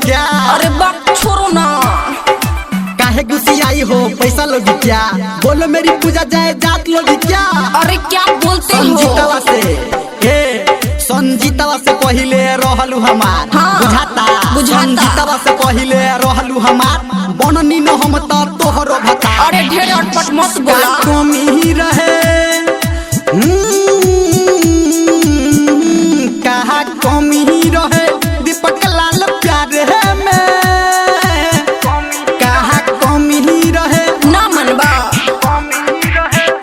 क्या? अरे बाप छोड़ो ना, काहे गुस्सी आई हो? पैसा लोगी क्या? बोलो मेरी पूजा जाए जात लोगी क्या? अरे क्या बोलते हो? संजीतावा से पहिले रहलू हमार। हाँ, बुझाता संजीतावा से पहिले रहलू हमार। बननी न हम त तोहरो भता। अरे ढेर अटपट मत बोला। कमी रहे कहा कमी रहे दीपक लाल प्यारे में। कहा कमी रहे ना मनबा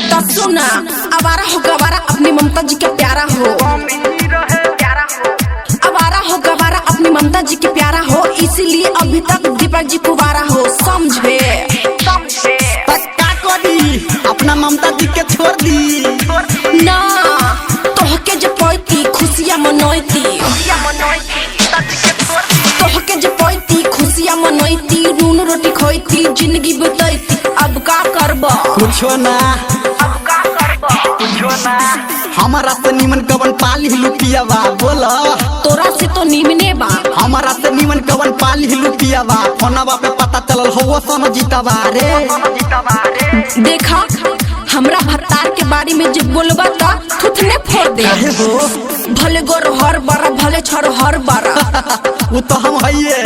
तो सुना, आवारा हो गवारा अपनी ममता जी के प्यारा हो। आवारा हो गवारा अपनी ममता जी के प्यारा हो, इसीलिए अभी तक दीपक जी कुवारा हो। समझे? पक्का करी अपना ममता जी के छोड़ दी ना तोहके जे पैती खुशियाँ मनोती, तोहके जे पैती खुशियाँ मनोती, नून रोटी खोती, जिंदगी बितैती। अब का करबा? कुछो ना, हमारा से निमन कवन पाली लुपियावा। बोला तोरा से तो निमने बा। हमारा से निमन कवन पाली लुपियावा। फोनवा पे पता चलल हो समझीतावा रे। देखा हमरा भत्तार के बारे में जब बोलबा ता थुथने फोड़ दे। हो भले गोर हर बारा भले छर हर बारा वो तो हम हइये।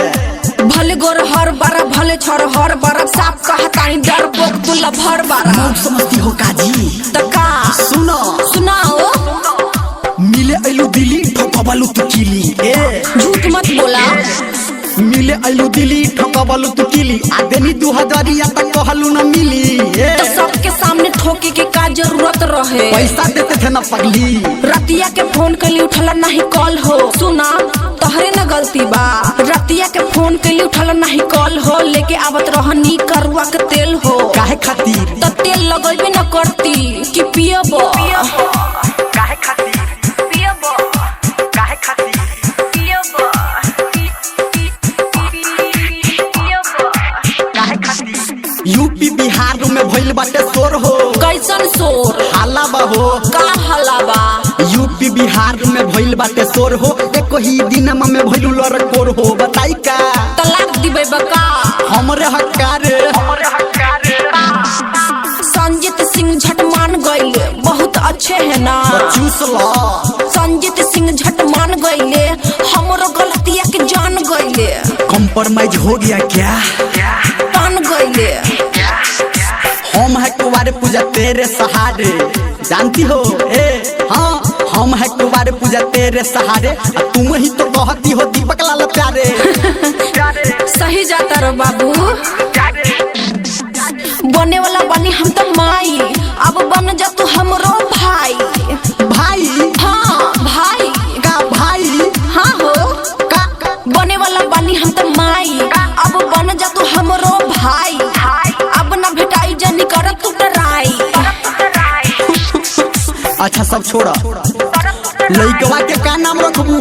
भले गोर हर बारा भले छर हर बारा, साफ कहतानी डर पोक तुला भर बारा। मूड समझती हो काजी? तका सुनो सुनाओ, मिले अइलू दिल्ली ठोकबलू तू किली। ए झूठ मत बोला। मिले अइलू दिल्ली ठोकबलू तू किली। आ देनी 2000 तक कहलू न मिली। तो सबके सामने ठोके के का जरूरत रहे? पैसा देते थे न पगली। रतिया के फोन कली उठला नहीं कॉल हो। सुना तोहरे न गलती बा। रतिया के फोन कली उठला नहीं कॉल हो, लेके आवत रहनी करुआ के तेल हो। काहे खातिर? तो तेल लगेबे न करती कि पियबो। काहे खातिर? पियबो काहे खातिर? पियबो काहे खातिर? यूपी बिहार में भइल बाटे शोर हो। कैसन शोर? हाला बा हो। का हलावा? यूपी बिहार में भइल बाटे शोर हो। एको ही दिन में भइलू लड़कोर हो। बताई का तलाक दिबे बका? हमरे हकारे संजीत सिंह झट मान गईले, बहुत अच्छे है ना। चूस लो। संजीत सिंह झट मान गईले, हमरो गलतिया के जान गईले। कॉम्प्रोमाइज हो गया क्या? मान गईले। हम है कुवारे पूजा तेरे सहारे। जानती हो ए हाँ, हम है कुवारे पूजा तेरे सहारे। तुम ही तो कहती हो दीपक लाल प्यारे। सही जाता रो बाबू। बने वाला बनी हम तो माई, अब बन जा तू हमरो भाई। भाई? हाँ भाई। का भाई? हाँ हो का बने वाला बनी हम तो माई, अब बन जा तू हमरो भाई। अब न भेटाई जनी कर तू डराई। अच्छा सब छोड़ा। लइकवा के का नाम रखबू?